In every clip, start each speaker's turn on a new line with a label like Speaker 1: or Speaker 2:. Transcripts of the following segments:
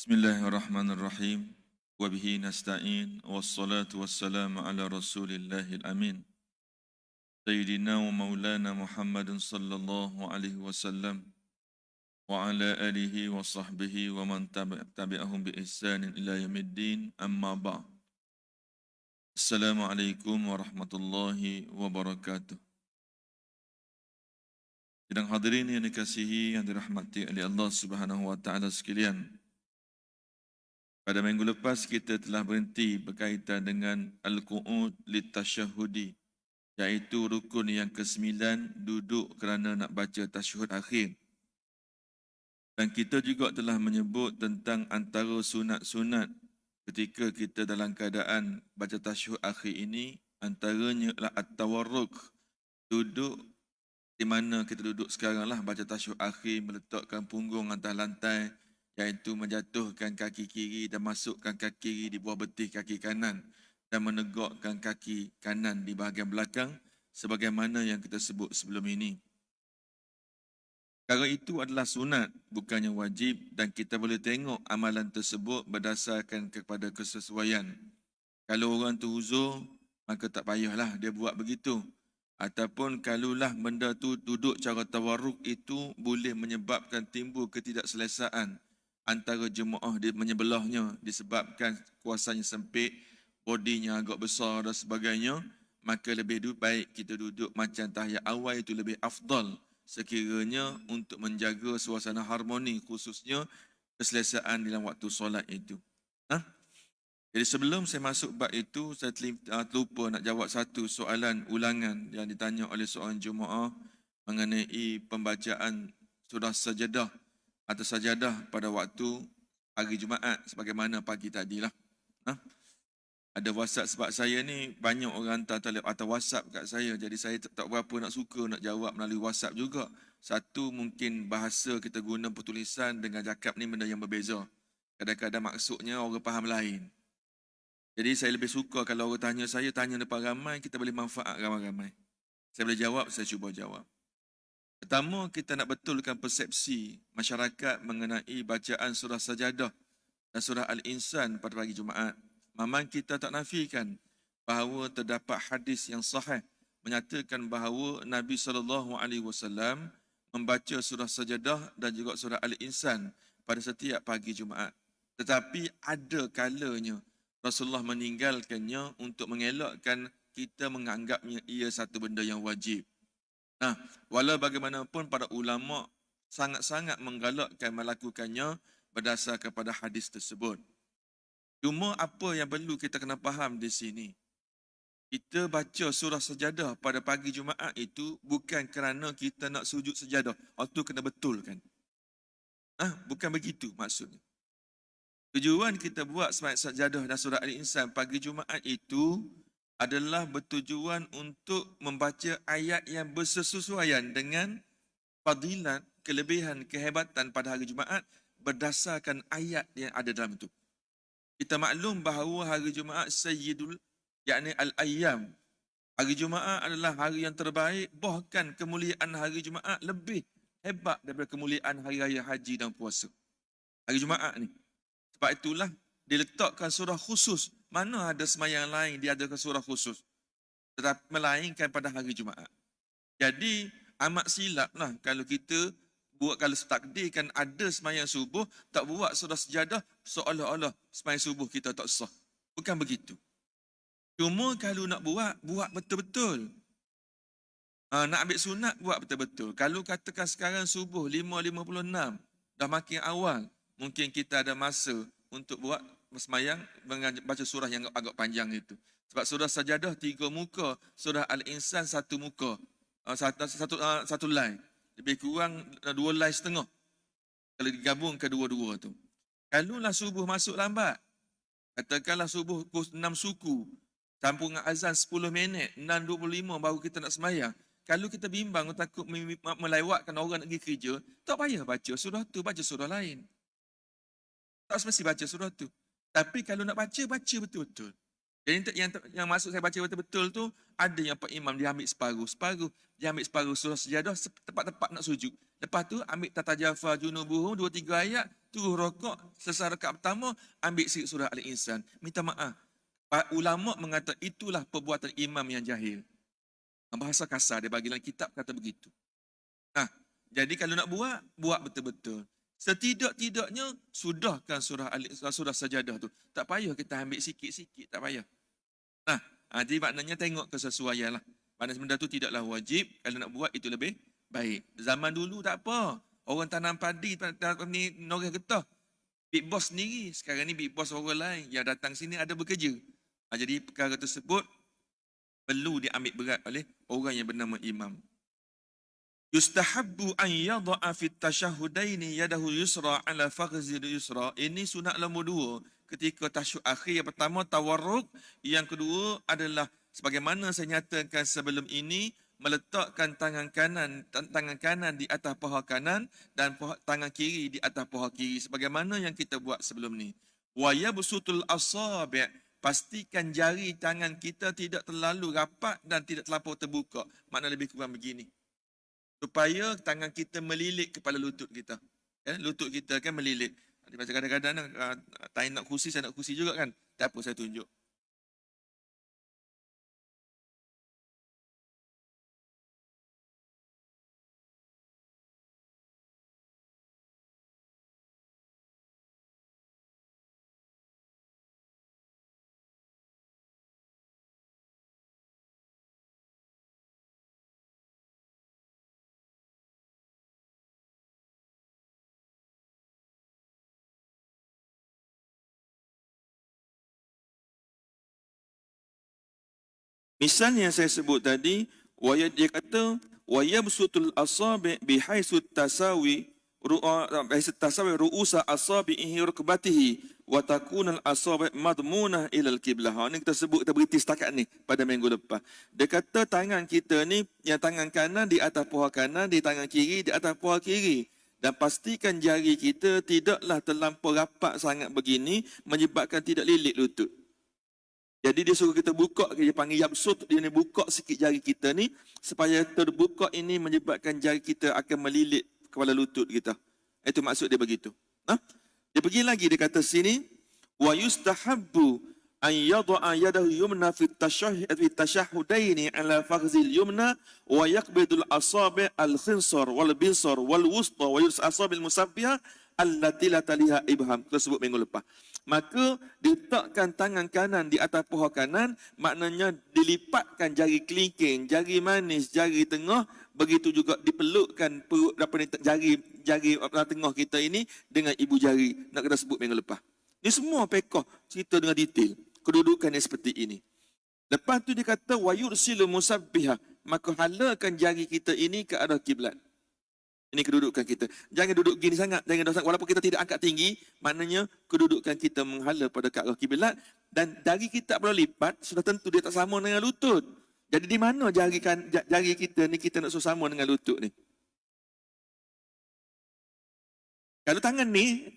Speaker 1: Bismillahirrahmanirrahim. Wa bihi nasta'in. Wassalatu wassalamu ala rasulillahil amin. Sayyidina wa maulana Muhammadin sallallahu alaihi wasallam. Wa ala alihi wa sahbihi wa man tabi'ahum bi ihsanin ila yaumiddin. Amma ba'd. Assalamualaikum warahmatullahi wabarakatuh. Sidang hadirin yang dikasihi, yang dirahmati oleh Allah Subhanahu wa taala sekalian. Pada minggu lepas kita telah berhenti berkaitan dengan Al-Qu'ud Litasyahudi, iaitu rukun yang ke-9, duduk kerana nak baca tasyahud akhir. Dan kita juga telah menyebut tentang antara sunat-sunat ketika kita dalam keadaan baca tasyahud akhir ini, antaranya adalah at-tawarruk, duduk di mana kita duduk sekarang lah, baca tasyahud akhir, meletakkan punggung atas lantai, iaitu menjatuhkan kaki kiri dan masukkan kaki kiri di bawah betih kaki kanan dan menegakkan kaki kanan di bahagian belakang sebagaimana yang kita sebut sebelum ini. Perkara itu adalah sunat, bukannya wajib, dan kita boleh tengok amalan tersebut berdasarkan kepada kesesuaian. Kalau orang tu uzur, maka tak payahlah dia buat begitu. Ataupun kalaulah benda tu duduk cara tawarruk itu boleh menyebabkan timbul ketidakselesaan antara jemaah di menyebelahnya disebabkan kuasanya sempit, bodinya agak besar dan sebagainya, maka lebih baik kita duduk macam tahiyat awal, itu lebih afdal sekiranya untuk menjaga suasana harmoni, khususnya keselesaan dalam waktu solat itu. Jadi sebelum saya masuk bab itu, saya terlupa nak jawab satu soalan ulangan yang ditanya oleh seorang jemaah mengenai pembacaan surah sajadah atau sajadah pada waktu hari Jumaat sebagaimana pagi tadilah. Ada WhatsApp sebab saya ni banyak orang hantar WhatsApp kat saya, jadi saya tak berapa nak suka nak jawab melalui WhatsApp juga. Satu, mungkin bahasa kita guna pertulisan dengan cakap ni benda yang berbeza. Kadang-kadang maksudnya orang faham lain. Jadi saya lebih suka kalau orang tanya saya, tanya depan ramai, kita boleh manfaat ramai-ramai. Saya boleh jawab, saya cuba jawab. Pertama, kita nak betulkan persepsi masyarakat mengenai bacaan surah Sajadah dan surah Al-Insan pada pagi Jumaat. Memang kita tak nafikan bahawa terdapat hadis yang sahih menyatakan bahawa Nabi SAW membaca surah Sajadah dan juga surah Al-Insan pada setiap pagi Jumaat. Tetapi ada kalanya Rasulullah meninggalkannya untuk mengelakkan kita menganggapnya ia satu benda yang wajib. Walau bagaimanapun para ulama sangat-sangat menggalakkan melakukannya berdasar kepada hadis tersebut. Cuma apa yang perlu kita kena faham di sini, kita baca surah sajadah pada pagi Jumaat itu bukan kerana kita nak sujud sajadah. Itu kena betulkan. Bukan begitu maksudnya. Tujuan kita buat sembahyang sajadah dan surah Al-Insan pagi Jumaat itu adalah bertujuan untuk membaca ayat yang bersesuaian dengan fadilat, kelebihan, kehebatan pada hari Jumaat berdasarkan ayat yang ada dalam itu. Kita maklum bahawa hari Jumaat Sayyidul, yakni Al-Ayyam. Hari Jumaat adalah hari yang terbaik, bahkan kemuliaan hari Jumaat lebih hebat daripada kemuliaan hari raya haji dan puasa. Hari Jumaat ni. Sebab itulah diletakkan surah khusus. Mana ada sembahyang lain diadakan surah khusus, tetapi melainkan pada hari Jumaat. Jadi amat silaplah kalau kita buat, kalau takdirkan ada sembahyang subuh tak buat surah sajadah, seolah-olah sembahyang subuh kita tak sah. Bukan begitu. Cuma kalau nak buat betul-betul. Nak ambil sunat, buat betul-betul. Kalau katakan sekarang subuh 5.56, dah makin awal, mungkin kita ada masa untuk buat sembahyang baca surah yang agak panjang itu. Sebab surah sajadah 3 muka, surah Al-Insan 1 muka, satu line. Lebih kurang 2 line setengah. Kalau digabung kedua-dua tu. Kalaulah subuh masuk lambat, katakanlah subuh pukul 6 suku, sambung dengan azan 10 minit, 6.25 baru kita nak sembahyang. Kalau kita bimbang takut melewatkan orang nak pergi kerja, tak payah baca surah tu, baca surah lain. Tak semesti baca surah tu. Tapi kalau nak baca, baca betul-betul. Jadi yang maksud saya baca betul-betul tu, ada yang Pak Imam dia ambil separuh. Dia ambil separuh surah sajadah, tepat-tepat nak sujud. Lepas tu ambil tata jafa junubuhum 2-3 ayat, Terus rokok, selesai rakaat pertama, ambil sikit surah Al-Insan. Minta maaf. Ulama mengatakan itulah perbuatan imam yang jahil. Bahasa kasar dia bagi dalam kitab kata begitu. Nah, jadi kalau nak buat, buat betul-betul. Setidak-tidaknya sudahkan surah sajadah tu. Tak payah kita ambil sikit-sikit, tak payah. Nah, jadi maknanya tengok kesesuaian lah. Maknanya benda tu tidaklah wajib, kalau nak buat itu lebih baik. Zaman dulu tak apa. Orang tanam padi, ni noreh getah. Big boss sendiri. Sekarang ni big boss orang lain yang datang sini ada bekerja. Jadi perkara tersebut perlu diambil berat oleh orang yang bernama imam. Yustahabbu an yada'a fit tasyahudaini yadahu yusra ala fakhzil yusra. Ini sunat nombor 2. Ketika tasyahud akhir yang pertama tawarruk, yang kedua adalah sebagaimana saya nyatakan sebelum ini, meletakkan tangan kanan di atas paha kanan dan tangan kiri di atas paha kiri sebagaimana yang kita buat sebelum ni. Wa yabsutul asabi', pastikan jari tangan kita tidak terlalu rapat dan tidak terlampau terbuka. Makna lebih kurang begini. Supaya tangan kita melilit kepala lutut kita. Kan? Lutut kita kan melilit. Macam kadang-kadang tak nak kursi, saya nak kursi juga kan. Tak apa, saya tunjuk. Misalnya yang saya sebut tadi, dia kata wayabsutul asabi bihaisu tasawi ru'usa asabihi rukbatihi wa takunal asabi madmunah ilal qiblah. Ini kita sebut, kita berhenti setakat ni pada minggu lepas. Dia kata tangan kita ni, yang tangan kanan di atas paha kanan, di tangan kiri di atas paha kiri. Dan pastikan jari kita tidaklah terlampau rapat sangat begini menyebabkan tidak lilit lutut. Jadi dia suruh kita buka, dia panggil yabsut, dia ni buka sikit jari kita ni supaya terbuka ini menyebabkan jari kita akan melilit kepala lutut kita. Itu maksud dia begitu. Dia pergi lagi, dia kata sini wa yustahabbu an yada'a yadahu yumna fi tashahhudaini ala fakhzil yumna wa yaqbidul asabi' al-khinsar wal binsar wal wusta wa yus asabil musabbiha allati la taliha ibham. Kita sebut minggu lepas. Maka diletakkan tangan kanan di atas paha kanan, maknanya dilipatkan jari kelingking, jari manis, jari tengah, begitu juga dipelukkan perut jari tengah kita ini dengan ibu jari. Nak kita sebut minggu lepas. Ini semua pekoh cerita dengan detail. Kedudukannya seperti ini. Lepas tu dia kata wa yursilu musabbiha, maka halakan jari kita ini ke arah kiblat. Ini kedudukan kita. Jangan duduk gini sangat. Walaupun kita tidak angkat tinggi, maknanya kedudukan kita menghala pada ke arah kiblat. Dan jari kita kalau lipat, sudah tentu dia tak sama dengan lutut. Jadi di mana jari kita ni kita nak sama dengan lutut ni? Kalau tangan ni,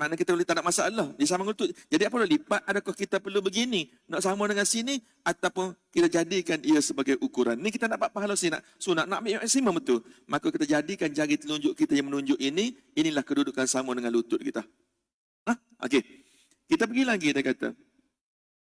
Speaker 1: maknanya kita boleh tak ada masalah. Dia sama lutut. Jadi apa boleh lipat? Adakah kita perlu begini? Nak sama dengan sini? Ataupun kita jadikan ia sebagai ukuran? Ni kita nak dapat pahala sunat. Nak ambil maksimum betul. Maka kita jadikan jari telunjuk kita yang menunjuk ini. Inilah kedudukan sama dengan lutut kita. Okey. Kita pergi lagi, dia kata.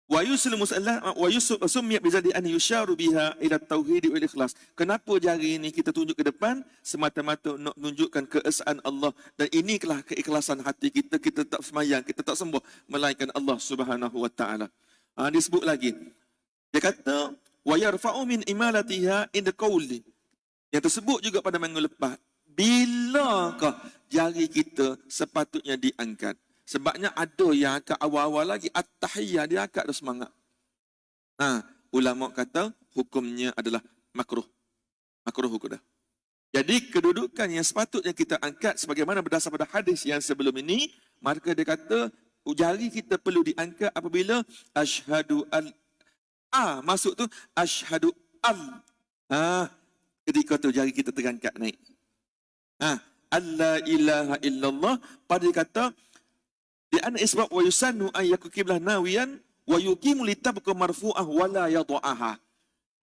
Speaker 1: Wa yuslimu sallah wa yusummiya bizadi an yusharu biha ila tauhid wal ikhlas. Kenapa jari ini kita tunjuk ke depan? Semata-mata nak menunjukkan keesaan Allah, dan inilah keikhlasan hati kita. Kita tak sembahyang, kita tak sembah melainkan Allah Subhanahu wa taala. Disebut lagi. Dia kata wa yarfa'u min imalatiha in the qawli. Yang tersebut juga pada minggu lepas. Bilakah jari kita sepatutnya diangkat? Sebabnya ada yang angkat awal-awal lagi, at-tahiyyah, dia angkat dah semangat. Ulama kata hukumnya adalah makruh. Makruh hukum dah. Jadi kedudukan yang sepatutnya kita angkat sebagaimana berdasar pada hadis yang sebelum ini, maka dia kata jari kita perlu diangkat apabila asyhadu al masuk tu asyhadu al. Ketika tu jari kita terangkat naik. Allah ilaha illallah, pada kata di ana isbab wa yusannu an yakukiblah nawiyan wa yuqimu litabqa marfu'ah wa la yadha'aha.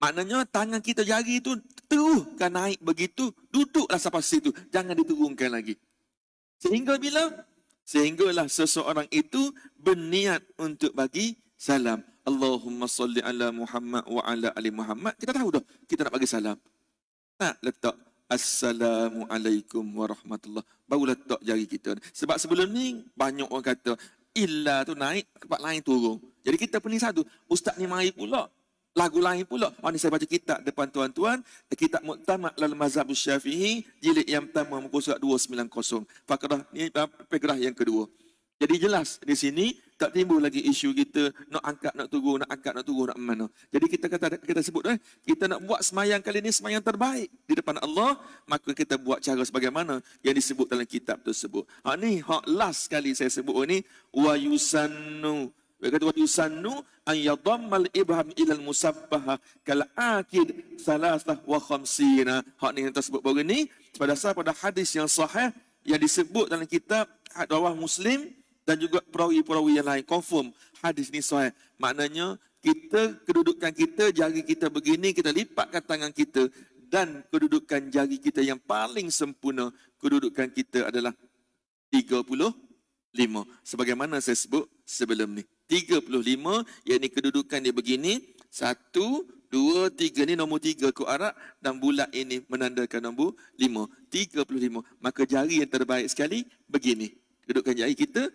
Speaker 1: Maknanya tangan kita jari itu teruskan naik begitu, duduklah sampai situ, jangan diturunkan lagi. Sehingga bila Sehinggalah seseorang itu berniat untuk bagi salam. Allahumma salli ala Muhammad wa ala ali Muhammad. Kita tahu dah, kita nak bagi salam. Tak letak Assalamualaikum warahmatullahi. Baru letak jari kita. Sebab sebelum ni banyak orang kata illa tu naik, tempat lain turun. Jadi kita pening satu. Ustaz ni mari pula. Lagu lain pula. Ni saya baca kitab depan tuan-tuan. Kitab Mu'tamad lal Mazhab Syafi'i. Jilid yang pertama muka surat 290. Fakrah ni paragraf yang kedua. Jadi jelas di sini tak timbul lagi isu kita nak angkat nak turun, nak angkat nak turun nak mana. Jadi kita sebut kita nak buat semayang kali ini semayang terbaik di depan Allah, maka kita buat cara sebagaimana yang disebut dalam kitab tersebut. Ni hak last sekali saya sebut ni wa yusannu. Berkata wa yusannu an yadammal ibham ila al-musabbaha kal akid salasah wa khamsina. Hak ni yang tersebut baru ni pada hadis yang sahih yang disebut dalam kitab rawah Muslim dan juga perawi-perawi yang lain confirm hadis ni sahih. Maknanya kedudukan kita, jari kita begini, kita lipatkan tangan kita, dan kedudukan jari kita yang paling sempurna, kedudukan kita adalah 35. Sebagaimana saya sebut sebelum ni. 35, yakni kedudukan dia begini. 1, 2, 3 ni nombor 3 ke Arab, dan bulat ini menandakan nombor 5. 35. Maka jari yang terbaik sekali begini. Kedudukan jari kita.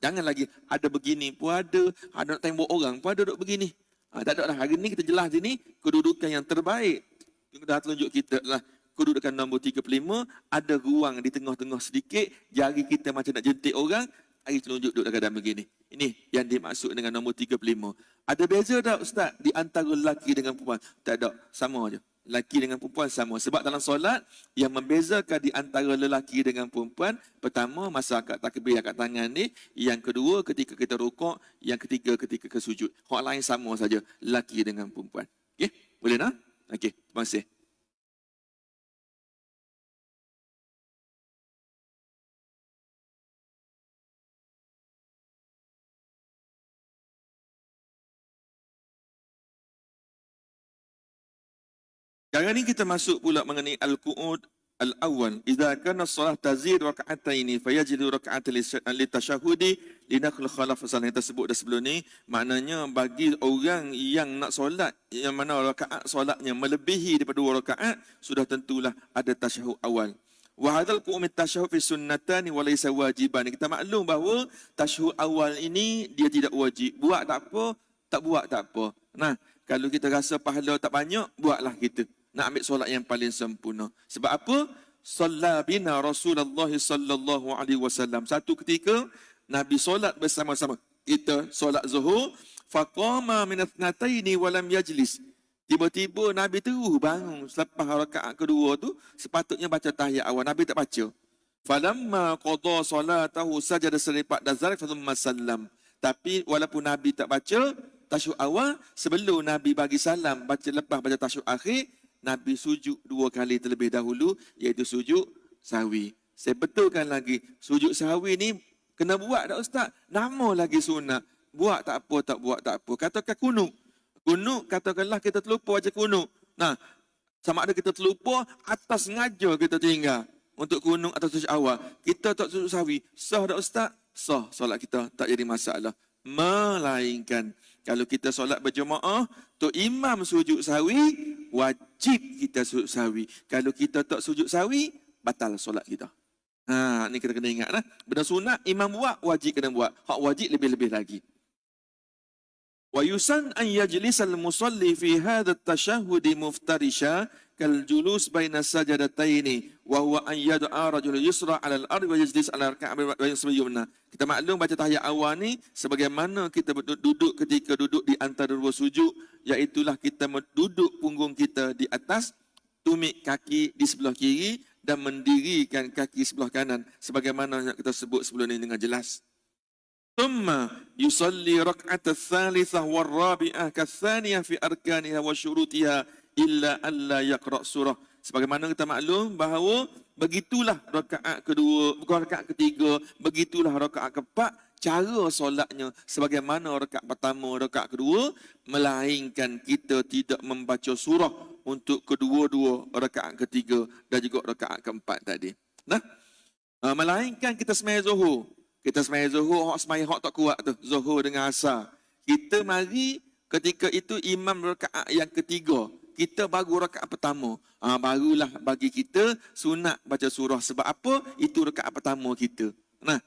Speaker 1: Jangan lagi ada begini pun ada nak tembok orang pun ada duduk begini. Tak ada lah. Hari ni kita jelas sini kedudukan yang terbaik. Yang dah tunjuk kita adalah kedudukan nombor 35. Ada ruang di tengah-tengah sedikit. Jari kita macam nak jentik orang. Hari telunjuk duduk dalam begini. Ini yang dimaksud dengan nombor 35. Ada beza tak Ustaz di antara lelaki dengan perempuan? Tak ada. Sama aja. Lelaki dengan perempuan sama. Sebab dalam solat, yang membezakan di antara lelaki dengan perempuan, pertama, masa akad takbir angkat tangan ni. Yang kedua, ketika kita rukuk. Yang ketiga, ketika ke sujud. Hak lain sama saja, lelaki dengan perempuan. Okey? Boleh nak? Okey, terima kasih. Sekarang ni kita masuk pula mengenai al-qu'ud al-awwal. Idza kana as-salah tazid raka'ataini fayajidu raka'atan li-tashahhudi linaql khalaf salat yang tersebut dah sebelum ni. Maknanya bagi orang yang nak solat, yang mana rakaat solatnya melebihi daripada 2 rakaat, sudah tentulah ada tasyahud awal. Wa hadzal qu'um at-tashahhud fi sunnatani wa laysa wajiban. Kita maklum bahawa tasyahud awal ini dia tidak wajib. Buat tak apa, tak buat tak apa. Nah, kalau kita rasa pahala tak banyak, buatlah kita. Nak ambil solat yang paling sempurna. Sebab apa? Shalla bina Rasulullah sallallahu alaihi wasallam. Satu ketika Nabi solat bersama-sama. Kita solat Zuhur, faqama min athnataini wa lam yajlis. Tiba-tiba Nabi terus bangun selepas rakaat kedua tu, sepatutnya baca tahiyat awal. Nabi tak baca. Falamma qada salatahu sajada selipat dazalik thumma sallam. Tapi walaupun Nabi tak baca tasyahud awal, sebelum Nabi bagi salam, lepas baca tasyahud akhir, Nabi sujud 2 kali terlebih dahulu, iaitu sujud sahwi. Saya betulkan lagi, sujud sahwi ni kena buat tak Ustaz? Nama lagi sunat. Buat tak apa, tak buat tak apa. Katakan kunut. Kunut, katakanlah kita terlupa baca kunut. Nah, sama ada kita terlupa, atas sengaja kita tinggal untuk kunut atau sujud awal. Kita tak sujud sahwi. Sah tak Ustaz? Sah, solat kita tak jadi masalah. Melainkan kalau kita solat berjemaah, tu imam sujud sahwi, wajib kita sujud sahwi. Kalau kita tak sujud sahwi, batal solat kita. Ni kita kena ingat lah. Benda sunat, imam buat, wajib kena buat. Hak wajib lebih-lebih lagi. Wa yusan an yajlisal musalli fi hadha at-tashahhud muftarisha kal julus baina sajadataini wa huwa an yad'a rajul yusra 'ala al-ardi wa yajlis 'ala al-ka'bah wa yusbiyuna. Kita maklum baca tahiyat awal ni sebagaimana kita duduk ketika duduk di antara 2 sujud, iaitulah kita duduk punggung kita di atas, tumit kaki di sebelah kiri dan mendirikan kaki sebelah kanan sebagaimana yang kita sebut sebelum ini dengan jelas. Thumma yusalli rak'at ats-tsalitsah war-rabi'ah kas-tsaniyah fi arkaniha wa syurutiha illa alla yaqra' surah. Sebagaimana kita maklum bahawa begitulah rakaat kedua, bukan rakaat ketiga, begitulah rakaat keempat, cara solatnya sebagaimana rakaat pertama, rakaat kedua, melainkan kita tidak membaca surah untuk kedua-dua rakaat ketiga dan juga rakaat keempat tadi. Melainkan kita sembahyang Zuhur. Kita sembahyang Zuhur, hak sembahyang hak tak kuat tu, Zuhur dengan Asar. Kita mari ketika itu imam rakaat yang ketiga. Kita baru rakaat pertama. Barulah bagi kita sunat baca surah. Sebab apa? Itu rakaat pertama kita. Nah,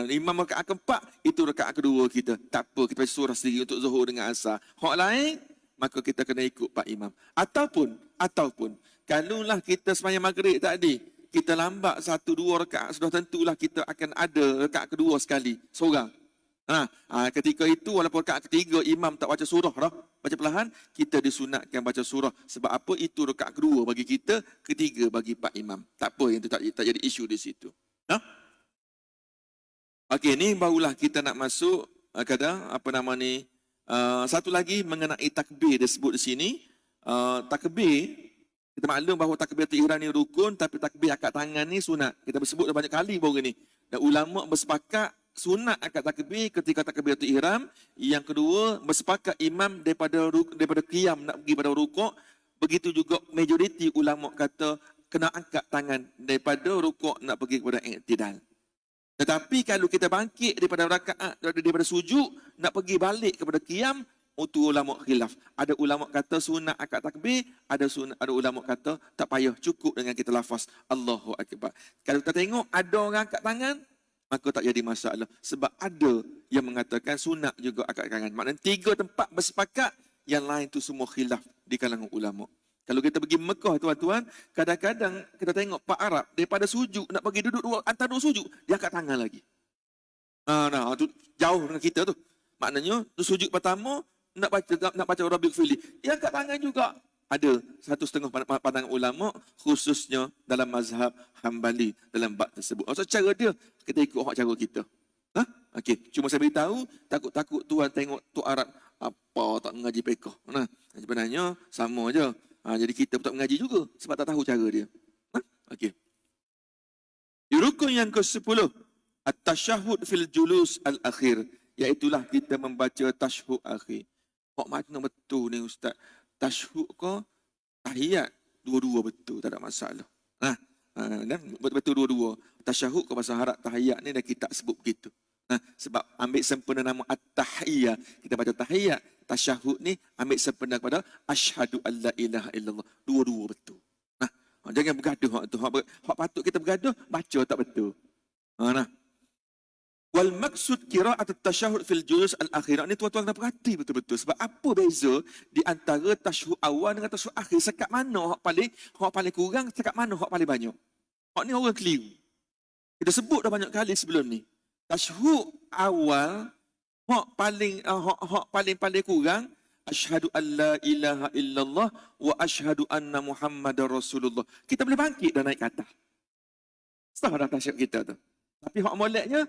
Speaker 1: imam rakaat keempat, itu rakaat kedua kita. Tak apa, kita baca surah sendiri untuk Zuhur dengan Asar. Hak lain, maka kita kena ikut Pak Imam. Ataupun, kalaulah kita sembahyang maghrib tadi, kita lambat 1-2 rakaat, sudah tentulah kita akan ada rakaat kedua sekali, seorang. Ketika itu, walaupun rakaat ketiga, imam tak baca surah dah, baca perlahan, kita disunatkan baca surah. Sebab apa? Itu rakaat kedua bagi kita, ketiga bagi Pak Imam. Tak apa, yang itu tak jadi isu di situ. Okey, ni barulah kita nak masuk, satu lagi mengenai takbir disebut di sini. Takbir, kita maklum bahawa takbiratul ihram ni rukun, tapi takbir akad tangan ni sunat. Kita bersebut dah banyak kali baru ni. Dan ulama bersepakat sunat akad takbir ketika takbiratul ihram. Yang kedua, bersepakat imam daripada qiyam nak pergi pada rukuk. Begitu juga majoriti ulama kata kena angkat tangan daripada rukuk nak pergi kepada i'tidal. Tetapi kalau kita bangkit daripada sujud nak pergi balik kepada qiyam, itu ulama khilaf. Ada ulama kata sunat akad takbir, ada ulama kata tak payah, cukup dengan kita lafaz Allahu Akbar. Kalau kita tengok ada orang angkat tangan, maka tak jadi masalah. Sebab ada yang mengatakan sunat juga angkat tangan. Maknanya 3 tempat bersepakat, yang lain tu semua khilaf di kalangan ulama. Kalau kita pergi Mekah, tuan-tuan, kadang-kadang kita tengok Pak Arab daripada sujud nak pergi duduk antara 2 sujud, dia angkat tangan lagi. Tu jauh dengan kita tu. Maknanya tu sujud pertama nak baca Rabbil Fili, dia angkat tangan juga. Ada 1/2 pandangan ulama, khususnya dalam mazhab Hambali dalam bab tersebut. Maksud cara dia, kita ikut cara kita. Okey, cuma saya beritahu, takut tuan tengok tu Arab apa tak mengaji fiqh. Sebenarnya sama aja. Jadi kita pun tak mengaji juga sebab tak tahu cara dia. Okey. Di rukun yang ke-10, at-tasyahud fil julus al-akhir, iaitulah kita membaca tasyahud akhir. Kok makna betul ni ustaz? Tasyahud ke tahiyat? Dua-dua betul, tak ada masalah. Dan betul dua-dua. Tasyahud ke bahasa Arab, tahiyat ni dah kita sebut begitu. Sebab ambil sempena nama at-tahiyyah, kita baca tahiyat. Tasyahud ni ambil sempena kepada asyhadu alla ilaha illallah. Dua-dua betul. Jangan bergaduh hak tu. Hak patut kita bergaduh, baca tak betul. Wal maksud qira'at at-tasyahud fil julus al-akhir. Ni tuan-tuan kena perhati betul-betul. Sebab apa beza di antara tasyahud awal dengan tasyahud akhir? Sekat mana hak paling kurang, sekat mana hak paling banyak? Hak ni orang keliru. Kita sebut dah banyak kali sebelum ni. Tasyahud awal hak paling kurang, asyhadu alla ilaha illallah wa asyhadu anna muhammadar rasulullah. Kita boleh bangkit dan naik ke atas. Sah dah tasyahud kita tu. Tapi hak moleknya,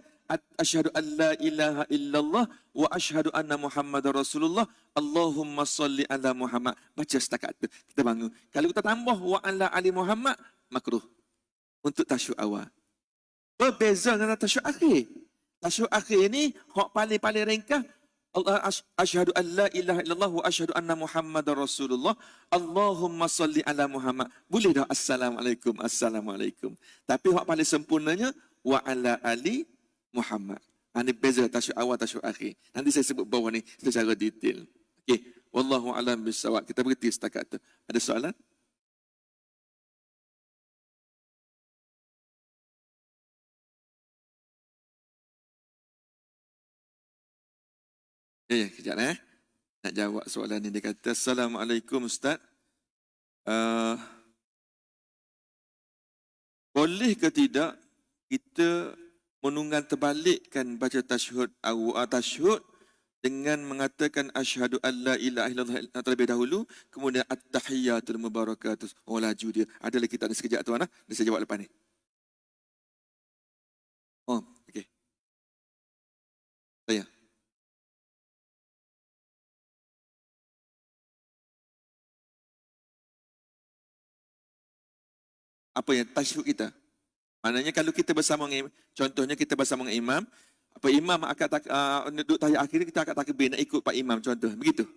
Speaker 1: asyhadu alla ilaha illallah wa asyhadu anna muhammadar rasulullah, Allahumma salli ala Muhammad. Baca setakat tu, kita bangun. Kalau kita tambah wa ala ali Muhammad, makruh untuk tasyahud awal. Berbeza dengan tasyahud akhir. Tasyahud akhir ni hak paling ringkas, asyhadu an la ilaha illallah wa asyhadu anna muhammadar rasulullah, Allahumma salli ala Muhammad. Boleh dah assalamualaikum. Tapi hak paling sempurnanya wa ala ali Muhammad. Ini beza tasyahud awal, tasyahud akhir. Nanti saya sebut bawah ni secara detail. Okey, wallahu alam bisawab. Kita berhenti setakat tu. Ada soalan? Kejap nak jawab soalan ni. Dia kata, Assalamualaikum Ustaz. Boleh ke tidak kita menunggang terbalikkan baca tasyahud tasyahud dengan mengatakan asyhadu alla ilaha illallah terlebih dahulu, kemudian at-tahiyyatul mubarakatuh. Laju dia. Ada lagi kita ada sekejap tuan. Dia saya jawab lepas ni. Okey. Saya. Apa yang tasyahud kita? Maknanya kalau kita bersama dengan contohnya kita bersama dengan imam, imam akan duduk tahiyat akhir, kita akan takbir nak ikut Pak Imam, contoh begitu.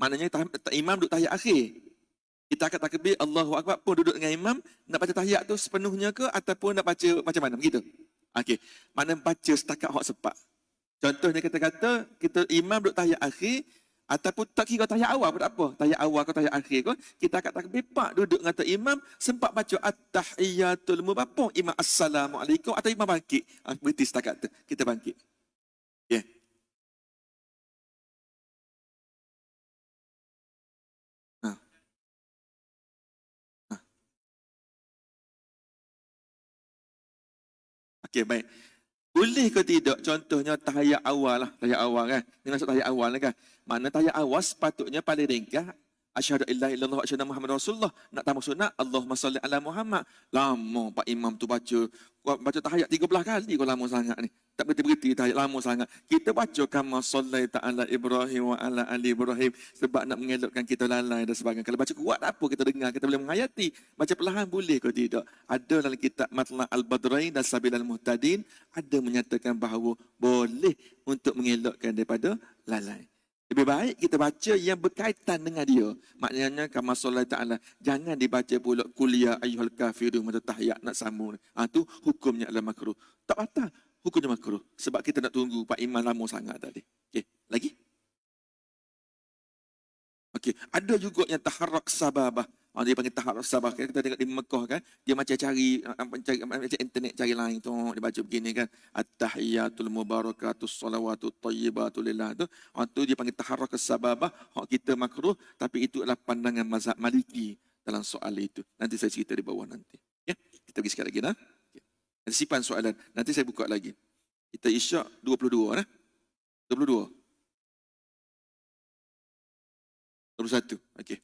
Speaker 1: Maknanya imam duduk tahiyat akhir, kita akan takbir Allahu Akbar pun duduk dengan imam, nak baca tahiyat tu sepenuhnya ke ataupun nak baca macam mana, begitu?
Speaker 2: Okey, mana baca setakat hak sepak. Contohnya kata-kata kita imam duduk tahiyat akhir ataupun tak kira tahiyat awal pun tak apa. Tahiyat awal ke tahiyat akhir pun kita akan takbir pak duduk kata imam sempat baca at-tahiyatul mubarak imam assalamualaikum atau imam bangkit. Berhenti setakat tu. Kita bangkit. Ya. Yeah. Okey, baik. Boleh ke tidak? Contohnya tahiyat awal lah. Tahiyat awal kan. Ini masuk tahiyat awal lah kan. Mana tahiyat awal sepatutnya paling ringkas. Asyhadu an la ilaha illallah wa asyhadu anna Muhammadar Rasulullah. Nak tambah sunat, Allahumma salli ala Muhammad. Lama Pak Imam tu baca tahiyat 13 kali kau lama sangat ni. Tak berhenti-berhenti tahiyat lama sangat. Kita baca kama sallaita ala Ibrahim wa ala ali Ibrahim sebab nak mengelakkan kita lalai dan sebagainya. Kalau baca kuat tak apa kita dengar, kita boleh menghayati. Baca perlahan boleh ke tidak? Ada dalam kitab Matla' al-Badrain dan Sabil al-Muhtadin ada menyatakan bahawa boleh untuk mengelakkan daripada lalai. Lebih baik kita baca yang berkaitan dengan dia. Maknanya kama sallallahu ta'ala. Jangan dibaca pula kuliah ayyuhal kafirun mata tahiyat nak sambung. Tu hukumnya adalah makruh. Tak patah hukumnya makruh. Sebab kita nak tunggu Pak Imam lama sangat tadi. Okey, lagi? Okey, ada juga yang taharrak sababah. Dia panggil taharrak sababah. Kita tengok di Mekah kan, dia macam cari internet cari lain tu, dia baca begini kan. At-tahiyatul mubarakatus salawatut tayyibatul lillah tu. Tu dia panggil taharrak sababah. Hak kita makruh, tapi itu adalah pandangan mazhab Maliki dalam soal itu. Nanti saya cerita di bawah nanti. Ya, kita pergi sekali lagi nah. Ada simpan soalan. Nanti saya buka lagi. Kita isyak 22 nah. 22. 21. Okey.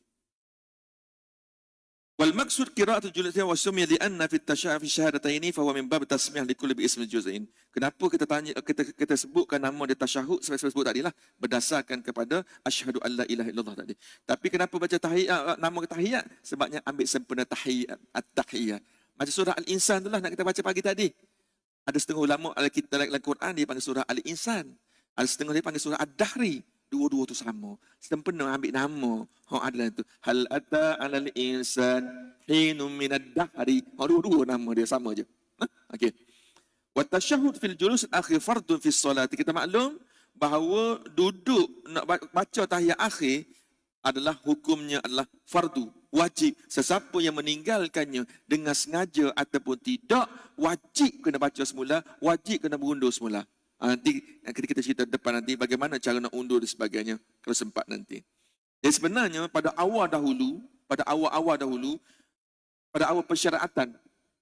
Speaker 2: Wal maksud qira'atul juz'in wa sumya li anna fi at-tashahhud fi syahadataini fa huwa min bab tasmiyah li kulli bi ismi juz'in. Kenapa kita sebutkan nama dia tasyahud sebab sebut tadilah berdasarkan kepada asyhadu alla ilaha illallah tadi. Tapi kenapa baca tahiyat nama tahiyat? Sebabnya ambil sempena tahiyat at-tahiyat. Macam surah Al-Insan itulah nak kita baca pagi tadi. Ada setengah ulama dalam Quran dia panggil surah Al-Insan. Ada setengah dia panggil surah Ad-Dahri. Dua-dua tu sama. Sempena ambil nama. Adalah itu. Hal ata alal insan hinum minad dahri. Dua-dua nama dia sama je. Okey. Wa tasyahhud fil julus akhir fardun fi solat. Kita maklum bahawa duduk nak baca tahiyat akhir adalah hukumnya adalah fardu, wajib. Sesiapa yang meninggalkannya dengan sengaja ataupun tidak, wajib kena baca semula, wajib kena berundur semula. Nanti kita cerita depan nanti bagaimana cara nak undur dan sebagainya kalau sempat nanti. Jadi sebenarnya pada awal dahulu, pada awal persyaratan,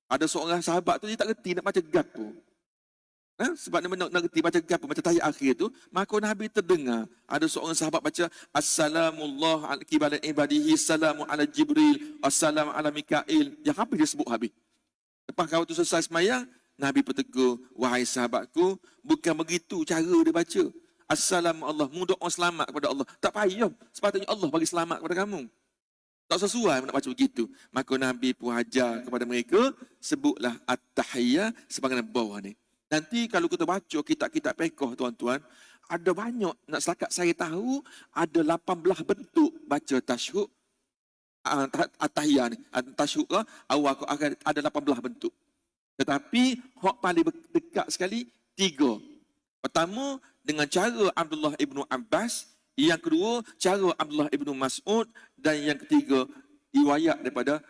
Speaker 2: ada seorang sahabat tu dia tak reti nak baca gapo. Sebab dia nak reti baca gapo, baca tahiyat akhir tu, maka Nabi terdengar ada seorang sahabat baca Assalamullah ala qibala ibadihi, salamu ala Jibril, assalamu ala Mikail. Yang habis dia sebut habis. Lepas kau tu selesai semayang, Nabi bertegur, wahai sahabatku, bukan begitu cara dia baca. Assalamu Allah, mu doa selamat kepada Allah. Tak payah, sepatutnya Allah bagi selamat kepada kamu. Tak sesuai nak baca begitu. Maka Nabi pun ajar kepada mereka, sebutlah at-tahiyyah sebagaimana bawah ni. Nanti kalau kita baca kitab-kitab fiqh tuan-tuan, ada banyak, nak setakat saya tahu, ada 18 bentuk baca tasyahud. At-tahiyyah ni, tasyahud ke, awal ke akhir, ada 18 bentuk. Tetapi hak paling dekat sekali 3. Pertama dengan cara Abdullah ibnu Abbas, yang kedua cara Abdullah ibnu Mas'ud, dan yang ketiga riwayat daripada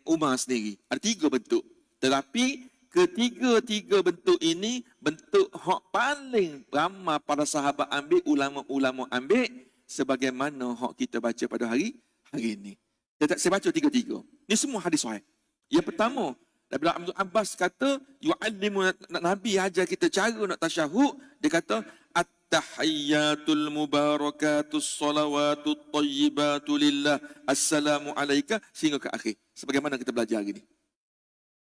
Speaker 2: Umar sendiri. Ada 3 bentuk. Tetapi ketiga-tiga bentuk ini bentuk hak paling ramai para sahabat ambil, ulama-ulama ambil sebagaimana hak kita baca pada hari ini. Saya baca 3. Ini semua hadis sahih. Yang pertama, Abdullah Abdul Abbas kata, yu'allimu, Nabi ajar kita cara nak tasyahud. Dia kata, at-tahiyyatul mubarakatus salawatut tayyibatu lillah, assalamu alaika, sehingga ke akhir. Sebagaimana kita belajar hari ini.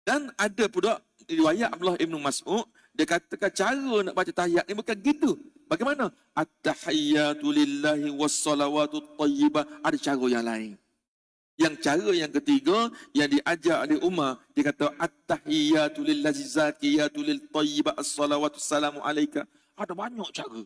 Speaker 2: Dan ada pula riwayat Abdullah ibnu Mas'ud, dia katakan cara nak baca tahiyat ni bukan gitu. Bagaimana? At-tahiyyatu lillahi was-salawatut tayyibah. Ada cara yang lain. Yang cara yang ketiga yang diajar oleh Umar, dia kata at-tahiyyatu lillazi zakiyatu lil tayyibah as-salawatu salamu alayka. Ada banyak cara.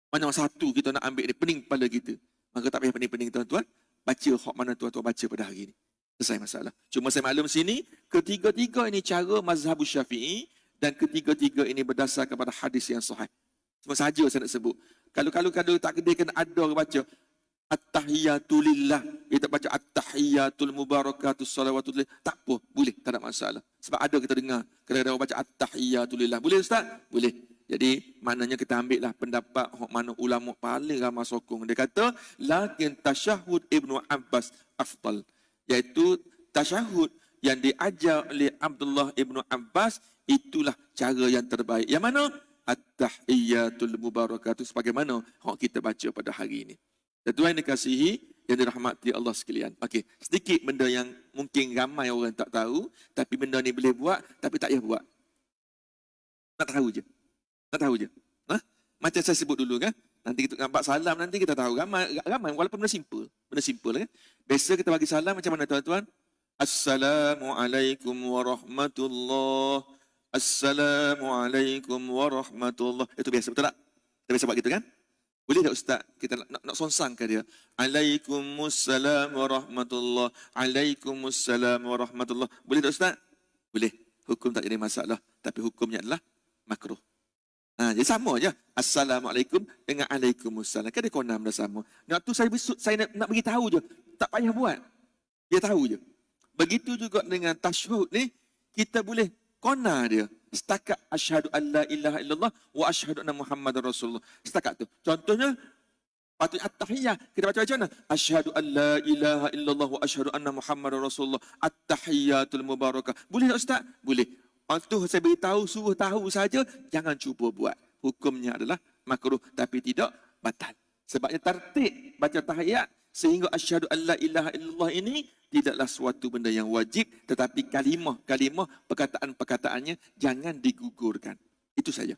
Speaker 2: Mana satu kita nak ambil ni pening kepala kita. Maka tak payah pening-pening tuan-tuan, baca hak mana tuan-tuan baca pada hari ini. Selesai masalah. Cuma saya maklum sini, ketiga-tiga ini cara mazhab Syafi'i Dan ketiga-tiga ini berdasar kepada hadis yang sahih. Cuma saja saya nak sebut. Kalau tak kena ada orang baca At-tahiyatu lillah. Kita baca At-tahiyatul mubarakatus salawatul lillah. Tak apa, boleh, tak ada masalah. Sebab ada kita dengar, kadang-kadang orang baca At-tahiyatu lillah. Boleh Ustaz? Boleh. Jadi maknanya kita ambil lah pendapat mana ulama paling ramai sokong. Dia kata, lakin tasyahud Ibnu Abbas afdal. Iaitu tasyahud yang diajar oleh Abdullah Ibnu Abbas, itulah cara yang terbaik. Yang mana? At-tahiyatul mubarakatuh. Sebagaimana kita baca pada hari ini. Dan Tuhan dikasihi yang dirahmati Allah sekalian. Okey, sedikit benda yang mungkin ramai orang tak tahu, tapi benda ni boleh buat, tapi tak payah buat. Nak tahu je. Nak tahu je. Ha? Macam saya sebut dulu kan. Nanti kita nampak salam, nanti kita tahu. Ramai walaupun benda simple. Benda simple kan. Biasa kita bagi salam macam mana tuan-tuan? Assalamualaikum warahmatullahi. Assalamualaikum warahmatullahi. Itu biasa, betul tak? Kita biasa buat gitu kan? Boleh tak Ustaz? Kita nak sonsangkan dia. Alaikumussalam warahmatullahi. Alaikumussalam warahmatullahi. Boleh tak Ustaz? Boleh. Hukum tak jadi masalah. Tapi hukumnya adalah makruh. Jadi sama je. Assalamualaikum dengan alaikumussalam. Kan dia konam dah sama. Nak tu saya nak bagi tahu je. Tak payah buat. Dia tahu je. Begitu juga dengan tasyahud ni, kita boleh kona dia. Setakat asyhadu an la ilaha illallah wa asyhadu anna Muhammadar Rasulullah. Setakat tu. Contohnya patut at-tahiyah. Kita baca macam mana? Asyhadu an la ilaha illallah wa asyhadu anna Muhammadar Rasulullah. At-tahiyatul mubarakah. Boleh tak Ustaz? Boleh. Waktu saya beritahu, suruh tahu saja, jangan cuba buat. Hukumnya adalah makruh tapi tidak batal. Sebabnya tertib baca tahiyat sehingga asyhadu an la ilaha illallah ini tidaklah suatu benda yang wajib, tetapi kalimah perkataan-perkataannya jangan digugurkan. Itu saja.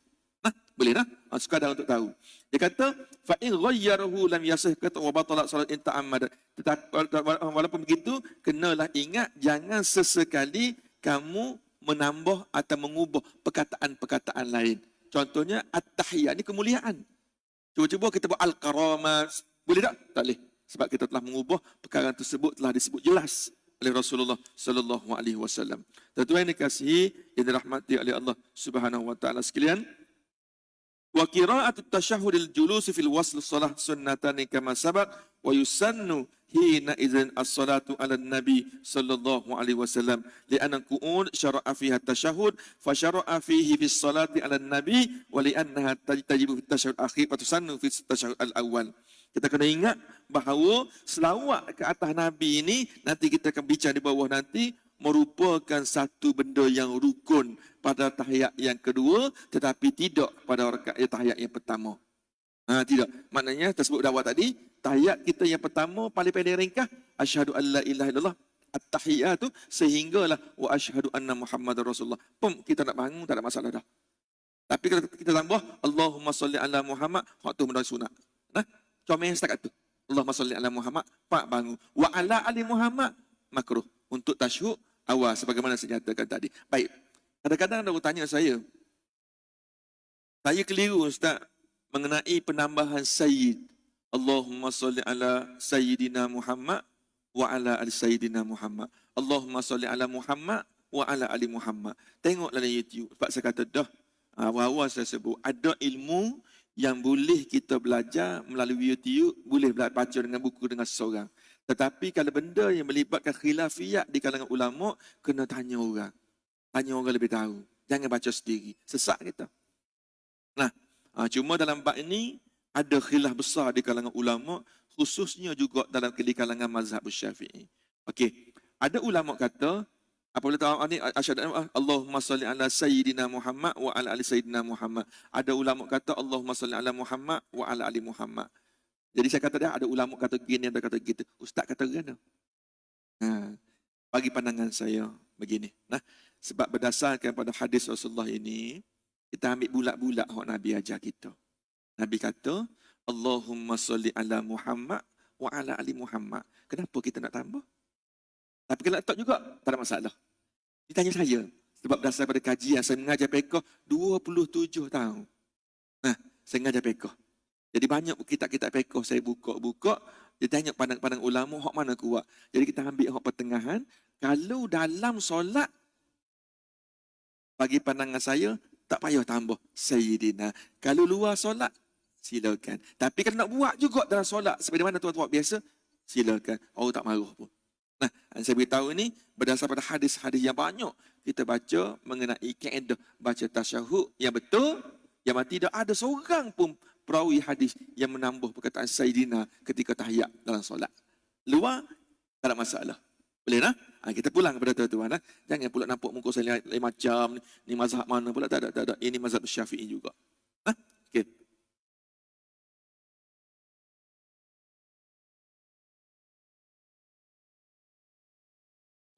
Speaker 2: Boleh tak? Sekadar untuk tahu. Dia kata, fa in ghayyarahu lam yasih kata wa batalat salat in ta'ammada. Tetapi walaupun begitu, kenalah ingat jangan sesekali kamu menambah atau mengubah perkataan-perkataan lain. Contohnya at-tahiyat ni kemuliaan. Cuba-cuba kita buat al-karamat. Boleh tak? Tak boleh. Sebab kita telah mengubah perkara tersebut telah disebut jelas oleh Rasulullah sallallahu alaihi wasallam. Tuan-tuan yang dikasihi yang dirahmati oleh Allah Subhanahu wa taala sekalian, wa qira'atut tasyahhudil julus fil wasl shalah sunnatan kama sabaq wa yusannu hina idzin as-salatu ala nabi sallallahu alaihi wasallam li'anna qu'ud syara'a fiha tasyahhud fa syara'a fihi fis salati ala nabi wa li'annaha tajibu fit tasyahhud akhir wa tusannu fit tasyahhud al-awwal. Kita kena ingat bahawa selawat ke atas Nabi ini, nanti kita akan bincang di bawah nanti, merupakan satu benda yang rukun pada tahiyat yang kedua, tetapi tidak pada rakaat tahiyat yang pertama. Tidak. Maknanya tersebut dah awal tadi, tahiyat kita yang pertama paling pendek ringkas, asyhadu an la ilaha illallah, at-tahiyat tu sehinggalah wa asyhadu anna Muhammadar Rasulullah. Kita nak bangun tak ada masalah dah. Tapi kalau kita tambah Allahumma salli ala Muhammad, waktu benda sunat. Comel setakat tu. Allahumma salli ala Muhammad, pak bangun. Wa ala ali Muhammad, makruh. Untuk tasyhud awal sebagaimana saya nyatakan tadi. Baik. Kadang-kadang ada orang tanya saya keliru Ustaz mengenai penambahan sayyid. Allahumma salli ala sayyidina Muhammad wa ala ali sayyidina Muhammad. Allahumma salli ala Muhammad wa ala ali Muhammad. Tengoklah dalam YouTube. Sebab saya kata dah, awal-awal saya sebut ada ilmu yang boleh kita belajar melalui YouTube, boleh baca dengan buku dengan seseorang. Tetapi kalau benda yang melibatkan khilafiyat di kalangan ulama, kena tanya orang. Tanya orang lebih tahu. Jangan baca sendiri. Sesat kita. Cuma dalam bab ini, ada khilaf besar di kalangan ulama, khususnya juga dalam kalangan mazhab Syafi'i. Okey. Ada ulama kata, apabila tahu ni asyhadu Allahumma salli ala sayyidina Muhammad wa ala ali sayyidina Muhammad. Ada ulama kata Allahumma salli ala Muhammad wa ala ali Muhammad. Jadi saya kata ada ulama kata gini, ada kata gitu. Ustaz kata gana. Bagi pandangan saya begini. Sebab berdasarkan pada hadis Rasulullah ini, kita ambil bulat-bulat hak Nabi ajar kita. Nabi kata Allahumma salli ala Muhammad wa ala ali Muhammad. Kenapa kita nak tambah? Tapi kalau tak juga, tak ada masalah. Ditanya saya. Sebab berdasar pada kajian, saya mengajar fiqh 27 tahun. Saya mengajar fiqh. Jadi banyak kitab-kitab fiqh saya buka-buka. Dia tanya pandang-pandang ulama, hak mana kuat. Jadi kita ambil hak pertengahan. Kalau dalam solat, Bagi pandangan saya, tak payah tambah Sayyidina. Kalau luar solat, silakan. Tapi kalau nak buat juga dalam solat, seperti mana tuan-tuan biasa, silakan. Allah tak marah pun. Nah, yang saya beritahu ini berdasar pada hadis-hadis yang banyak kita baca mengenai kaedah baca tasyahud yang betul, yang tidak ada seorang pun perawi hadis yang menambah perkataan Sayyidina ketika tahiyat dalam solat. Luar, tak ada masalah. Boleh tak? Kita pulang kepada tuan-tuan. Jangan pula nampak muka saya lain macam ni mazhab mana pula. Tak ada. Ini mazhab Syafi'i juga. Okay.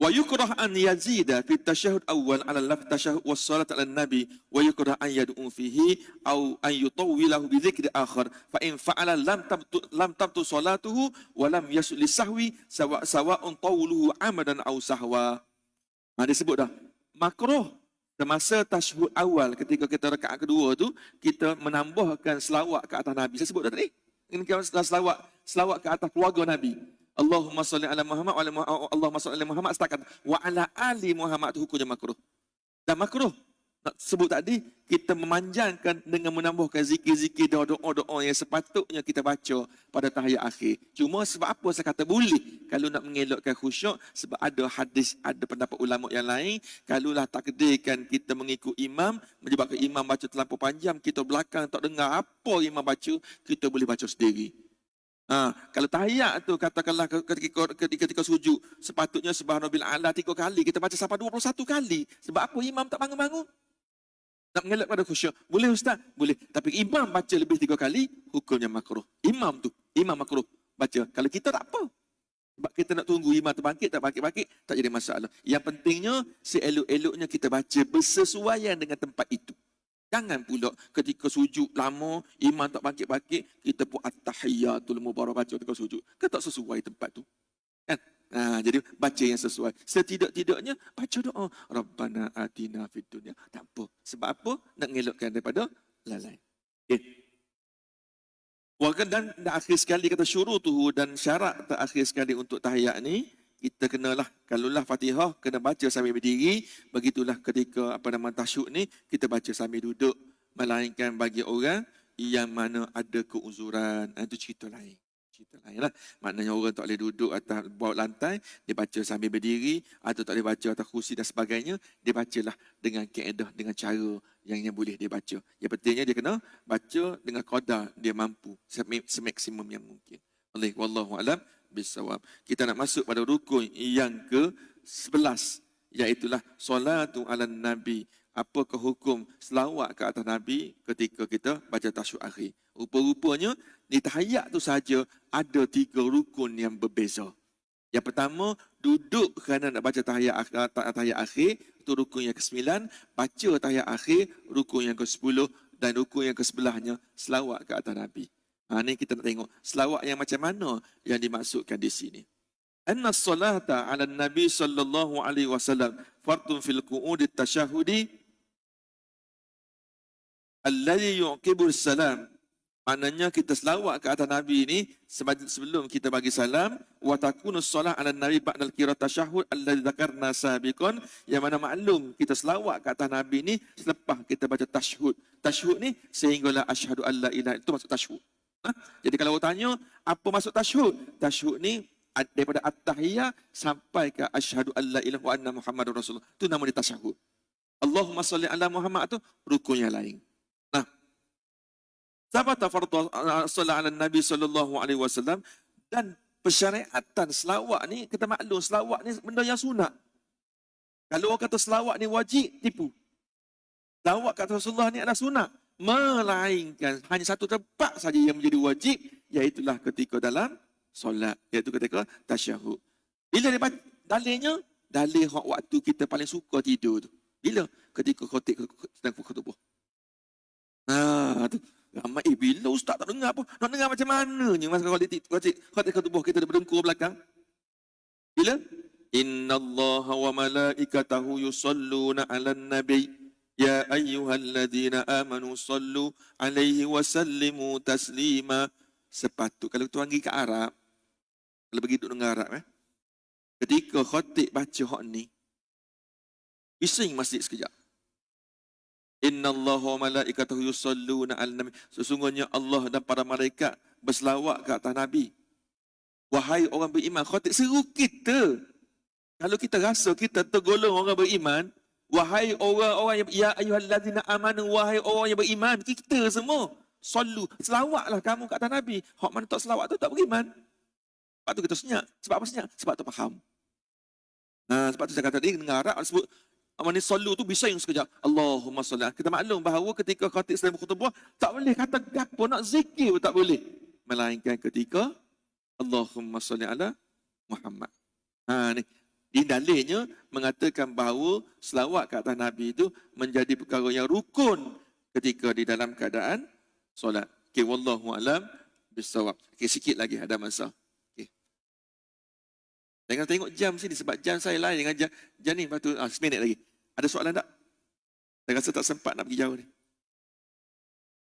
Speaker 2: ويكره أن يزيد في التشهد أول على اللفظ التشهد والصلاة على النبي ويكره أن يدعو فيه أو أن يطوله بذكر آخر فإن فعل لم تبطل صلاته ولم يسجد للسهو سواء طوله عمدا أو سهوا. Disebut dah makruh semasa tasyahud awal ketika kita rakaat kedua tu kita menambahkan selawat ke atas Nabi. Saya sebut dah tadi. Ini selawat ke atas keluarga Nabi. Allahumma salli ala Muhammad wa ala Allahumma salli ala Muhammad setakat wa ala ali Muhammad tu hukumnya makruh. Dan makruh nak sebut tadi kita memanjangkan dengan menambahkan zikir-zikir doa-doa yang sepatutnya kita baca pada tahiyat akhir. Cuma sebab apa saya kata boleh kalau nak mengelakkan khusyuk sebab ada hadis, ada pendapat ulama yang lain, kalaulah takdirkan kita mengikut imam menyebabkan imam baca terlampau panjang, kita belakang tak dengar apa imam baca, kita boleh baca sendiri. Kalau tahiyat tu katakanlah ketika sujud sepatutnya subhanallabil a'la 3 kali, kita baca sampai 21 kali. Sebab apa imam tak bangun-bangun? Nak mengelak pada khusyuk. Boleh ustaz? Boleh. Tapi imam baca lebih 3 kali, hukumnya makruh. Imam makruh baca. Kalau kita tak apa. Sebab kita nak tunggu imam terbangkit, tak bangkit-bangkit, tak jadi masalah. Yang pentingnya, seelok-eloknya kita baca bersesuaian dengan tempat itu. Jangan pula ketika sujud lama, imam tak bangkit-bangkit, kita pun at-tahiyyatul mubarak baca ketika sujud. Kan tak sesuai tempat tu. Kan? Jadi baca yang sesuai. Setidak-tidaknya baca doa Rabbana atina fid dunya. Tak apa. Sebab apa? Nak mengelakkan daripada lalai. Okay. Dan akhir sekali kata syurutuhu dan syarat terakhir sekali untuk tahiyat ni, kita kenalah kalaulah Fatihah kena baca sambil berdiri, begitulah ketika tasyahud ni kita baca sambil duduk, melainkan bagi orang yang mana ada keuzuran. Itu cerita lain. Lah. Maknanya orang tak boleh duduk atas bawah lantai, dia baca sambil berdiri atau tak boleh baca atas kursi dan sebagainya, dia bacalah dengan kaedah, dengan cara yang boleh dia baca. Yang pentingnya dia kena baca dengan qadar dia mampu semaksimum yang mungkin. Wallahu alam bisawab. Kita nak masuk pada rukun yang ke-11, iaitulah solatu ala nabi. Apakah hukum selawat ke atas Nabi ketika kita baca tasyahud akhir? Rupa-rupanya di tahiyat tu saja ada 3 rukun yang berbeza. Yang pertama, duduk kerana nak baca tahiyat akhir, itu rukun yang ke-9. Baca tahiyat akhir, rukun yang ke-10. Dan rukun yang ke-11-nya, selawat ke atas Nabi. Ini kita nak tengok selawat yang macam mana yang dimaksudkan di sini. Anna salata ala Nabi sallallahu alaihi wasallam fardun fil qu'ud at-tasyahudi alladhi yuqibu salam. Maknanya kita selawat ke atas Nabi ini sebelum kita bagi salam, wa takunu solah ala Nabi ba'dal qiraat tasyahud alladhi dzakarna sabiqan, yang mana maklum kita selawat ke atas Nabi ini selepas kita baca tasyahud. Tasyahud ni sehinggalah asyhadu alla ilaha, itu maksud tasyahud. Jadi kalau orang tanya apa maksud tasyahud? Tasyahud ni daripada at-tahiyyah sampai ke asyhadu alla ilaha wa anna muhammadar rasulullah. Itu nama dia tasyahud. Allahumma salli ala Muhammad tu rukun yang lain. Sabata fardhu sallallahu ala Nabi sallallahu alaihi wasallam, dan persyariatan selawat ni kita maklum selawat ni benda yang sunat. Kalau orang kata selawat ni wajib, tipu. Selawat kata Rasulullah ni adalah sunat, melainkan hanya satu tempat saja yang menjadi wajib, iaitulah ketika dalam solat, iaitu ketika tasyahud. Bila dia dalilnya, dalil hak waktu kita paling suka tidur tu. Bila? Ketika khotik sedang khutbah. Tu. Ramai, bila ustaz tak dengar apa? Nak dengar macam mananya masa khotik khutbah kita berdengkur belakang? Bila? Inna Allah wa malaikatahu yusalluna ala nabi ya ayyuhalladzina amanu sallu alaihi wa sallimu taslima. Sepatut kalau tuan pergi ke Arab, kalau pergi duduk dengan Arab, ketika khatib baca hak ni, bising masjid sekejap. Innallaha wa malaikatahu yusalluna 'alan nabi. Sesungguhnya Allah dan para malaikat berselawat ke atas Nabi. Wahai orang beriman, khatib seru kita. Kalau kita rasa kita tergolong orang beriman, wahai orang-orang yang ya ayyuhallazina amanu, wahai orang yang beriman, kita semua sallu, selawatlah kamu ke atas Nabi. Hak mana tak selawat tu tak beriman. Sebab tu kita senyap. Sebab apa senyap? Sebab tu faham. Sebab tu saya kata tadi dengar Arab sebut mana sallu tu bising sekejap. Allahumma salli. Kita maklum bahawa ketika khatib sedang berkhutbah tak boleh kata gapo nak zikir pun tak boleh. Melainkan ketika Allahumma salli ala Muhammad. Ni di dalilnya mengatakan bahawa selawat ke atas Nabi itu menjadi perkara yang rukun ketika di dalam keadaan solat. Okey, wallahu alam bisawab. Okey, sikit lagi ada masa. Okey. Jangan tengok jam sini sebab jam saya lain dengan jam ni. Lepas tu 1 minit lagi. Ada soalan tak? Saya rasa tak sempat nak pergi jauh ni.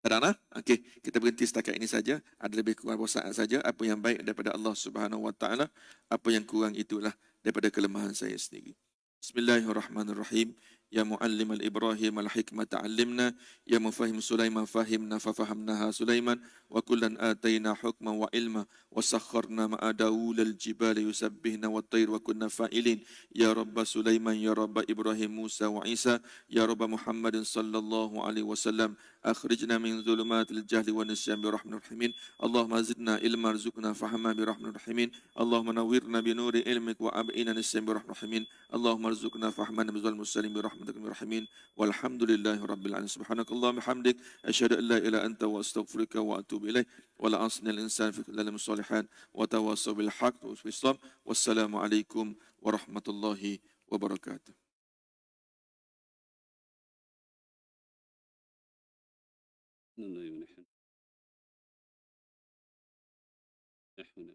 Speaker 2: Tak ada? Okey, kita berhenti setakat ini saja. Ada lebih kurang beberapa saat saja. Apa yang baik daripada Allah Subhanahu Wa Taala, apa yang kurang itulah daripada kelemahan saya sendiri. Bismillahirrahmanirrahim. Ya muallim al-Ibrahim al-hikmata 'allimna, ya mufahhim Sulaiman fahimna fafahamnaha Sulaiman, wa kullan atayna hukman wa ilma, wa sakharna ma'a Daud al-jibali yusabbihna wa at-tayr wa kunna fa'ilin. Ya Rabb Sulaiman, ya Rabb Ibrahim, Musa wa Isa, ya Rabb Muhammadin sallallahu alaihi wasallam, akhrijna min dhulumatil jahli wa nisyan bi rahmatir rahimin. Allahumma zidna ilma warzuqna fahma bi rahmatir rahimin. Allahumma nawwirna bi nuri ilmik wa ab'ina nisyan bi rahmatir rahimin. Allahumma arzuqna fahman bi zal muslim bi rahmatir rahimin. Walhamdulillahi rabbil alamin. Subhanakallahumma hamdik asyhadu an la ilaha anta wa astaghfiruka wa atubu ilaik. Wa la asnal insan fi kulli salihan wa tawassaw bil haqq wa bis-sabr. Wassalamu alaikum warahmatullahi wabarakatuh.
Speaker 3: نحن